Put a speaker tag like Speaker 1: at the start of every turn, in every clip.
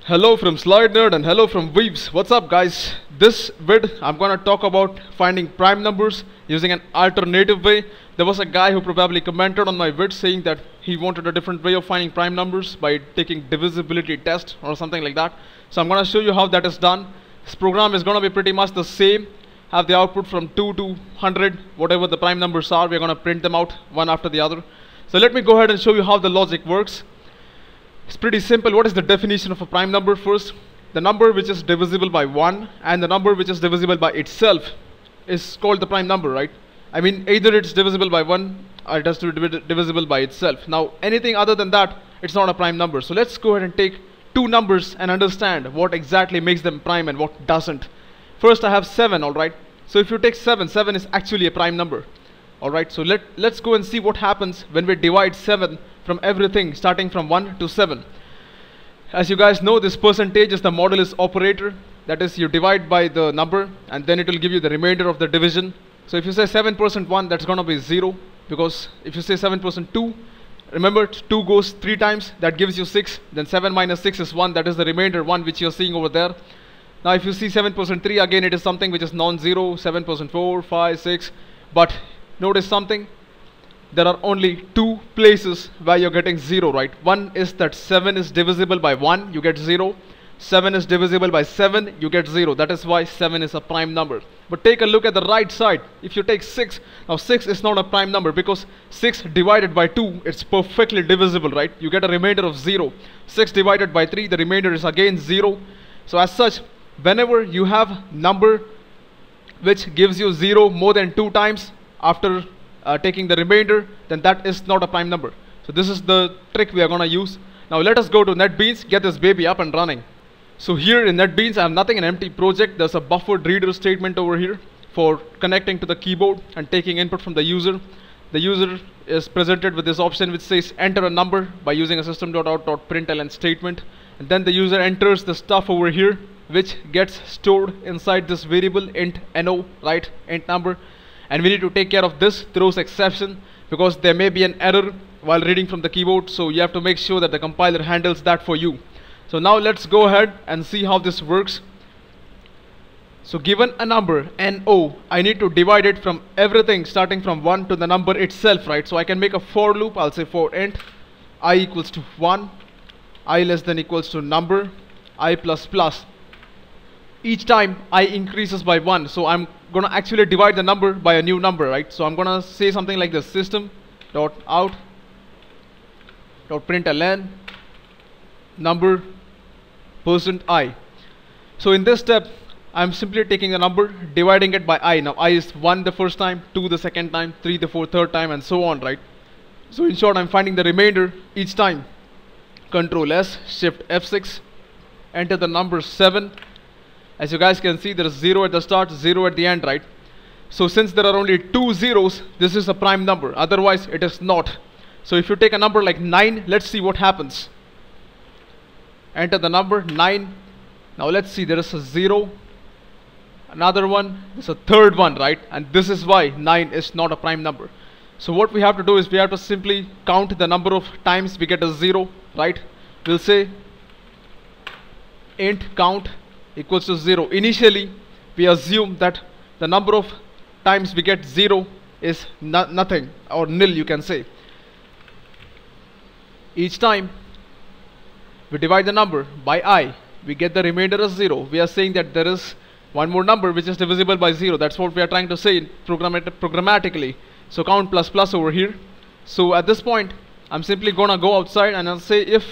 Speaker 1: Hello from slidenerd and hello from Weaves. What's up, guys? This vid I'm gonna talk about finding prime numbers using an alternative way. There was a guy who probably commented on my vid saying that he wanted a different way of finding prime numbers by taking divisibility test or something like that. So I'm gonna show you how that is done. This program is gonna be pretty much the same. Have the output from 2 to 100, whatever the prime numbers are. We're gonna print them out one after the other. So let me go ahead and show you how the logic works. It's pretty simple. What is the definition of a prime number first? The number which is divisible by 1 and the number which is divisible by itself is called the prime number, right? I mean, either it's divisible by 1 or it has to be divisible by itself. Now, anything other than that, it's not a prime number. So let's go ahead and take two numbers and understand what exactly makes them prime and what doesn't. First, I have 7, alright? So if you take 7, 7 is actually a prime number. Alright, so let's go and see what happens when we divide 7 from everything starting from 1 to 7. As you guys know, this percentage is the modulus operator. That is, you divide by the number and then it will give you the remainder of the division. So if you say 7% 1, that's going to be 0, because if you say 7% 2, remember 2 goes 3 times, that gives you 6. Then 7 minus 6 is 1, that is the remainder 1 which you are seeing over there. Now if you see 7% 3, again it is something which is non-zero, 7% 4, 5, 6. But notice something. There are only two places where you're getting 0, right? One is that 7 is divisible by 1, you get 0. 7 is divisible by 7, you get 0. That is why 7 is a prime number. But take a look at the right side. If you take 6, now 6 is not a prime number because 6 divided by 2, it's perfectly divisible, right? You get a remainder of 0. 6 divided by 3, the remainder is again 0. So as such, whenever you have number which gives you 0 more than 2 times after taking the remainder, then that is not a prime number. So this is the trick we are going to use. Now let us go to NetBeans, get this baby up and running. So here in NetBeans I have nothing, an empty project. There's a buffered reader statement over here for connecting to the keyboard and taking input from the user. The user is presented with this option which says enter a number by using a system.out.println statement, and then the user enters the stuff over here which gets stored inside this variable int no, right, int number. And we need to take care of this throws exception because there may be an error while reading from the keyboard, so you have to make sure that the compiler handles that for you. So now let's go ahead and see how this works. So given a number no, I need to divide it from everything starting from 1 to the number itself, right? So I can make a for loop. I'll say for int I equals to 1, I less than equals to number I plus plus. Each time I increases by 1, so I'm gonna actually divide the number by a new number, right? So I'm gonna say something like this: system.out.println number %i. So in this step I'm simply taking the number, dividing it by I. Now I is 1 the first time, 2 the second time, 3 the third time, and so on, right? So in short, I'm finding the remainder each time. Control S, Shift F6, enter the number 7. As you guys can see, there is 0 at the start, 0 at the end, right? So since there are only two zeros, this is a prime number. Otherwise, it is not. So if you take a number like 9, let's see what happens. Enter the number 9. Now let's see, there is a 0. Another one, there's a third one, right? And this is why 9 is not a prime number. So what we have to do is we have to simply count the number of times we get a 0, right? We'll say int count equals to 0. Initially, we assume that the number of times we get 0 is nothing, or nil, you can say. Each time we divide the number by I, we get the remainder as 0. We are saying that there is one more number which is divisible by 0. That's what we are trying to say programmatically. So count plus plus over here. So at this point, I'm simply gonna go outside and I'll say if,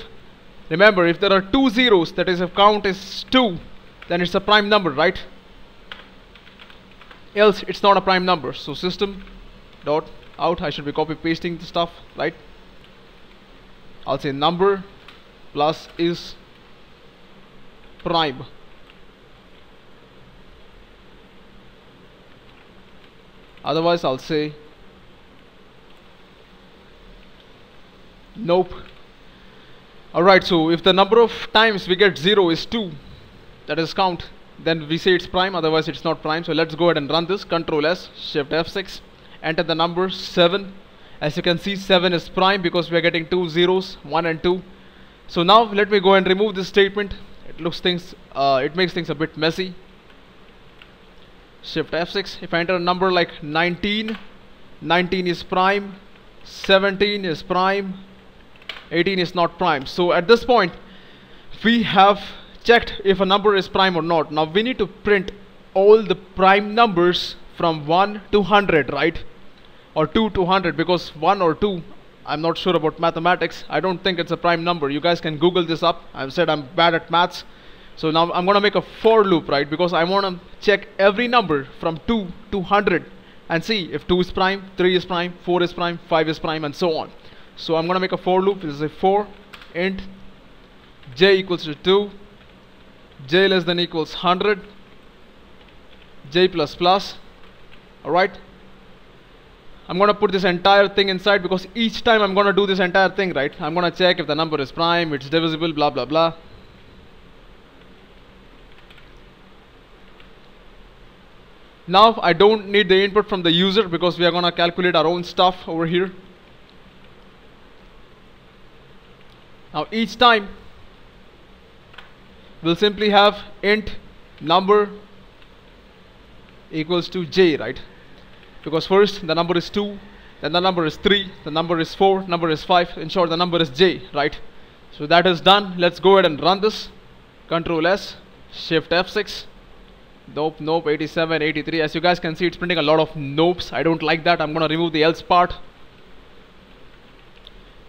Speaker 1: remember, if there are two zeros, that is if count is 2, then it's a prime number, right? Else it's not a prime number. So system.out, I should be copy pasting the stuff, right? I'll say number plus is prime. Otherwise I'll say nope. Alright, so if the number of times we get 0 is 2, that is count, then we say it's prime, otherwise it's not prime. So let's go ahead and run this. Control S, Shift F6, enter the number 7. As you can see, 7 is prime because we are getting two zeros, 1 and 2. So now let me go and remove this statement. it makes things a bit messy. Shift F6. If I enter a number like 19, 19 is prime, 17 is prime, 18 is not prime. So at this point we have checked if a number is prime or not. Now we need to print all the prime numbers from 1 to 100, right? Or 2 to 100, because 1 or 2, I'm not sure about mathematics. I don't think it's a prime number. You guys can Google this up. I've said I'm bad at maths. So now I'm gonna make a for loop, right? Because I wanna check every number from 2 to 100 and see if 2 is prime, 3 is prime, 4 is prime, 5 is prime, and so on. So I'm gonna make a for loop. This is a for int j equals to 2, j less than equals 100, j plus plus. Alright, I'm gonna put this entire thing inside, because each time I'm gonna do this entire thing, right, I'm gonna check if the number is prime, it's divisible, blah blah blah. Now I don't need the input from the user, because we are gonna calculate our own stuff over here. Now each time we'll simply have int number equals to j, right? Because first the number is 2, then the number is 3, the number is 4, number is 5, in short the number is j, right? So that is done. Let's go ahead and run this. Control S, Shift F6. Nope, 87, 83. As you guys can see, it's printing a lot of nopes. I don't like that. I'm gonna remove the else part.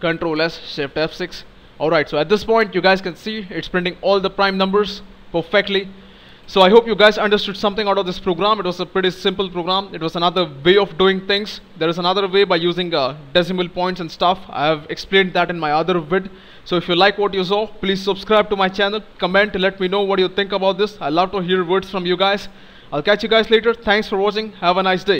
Speaker 1: Control S, Shift F6. Alright, so at this point you guys can see it's printing all the prime numbers perfectly. So I hope you guys understood something out of this program. It was a pretty simple program. It was another way of doing things. There is another way by using decimal points and stuff. I have explained that in my other vid. So if you like what you saw, please subscribe to my channel, comment, let me know what you think about this. I love to hear words from you guys. I'll catch you guys later. Thanks for watching. Have a nice day.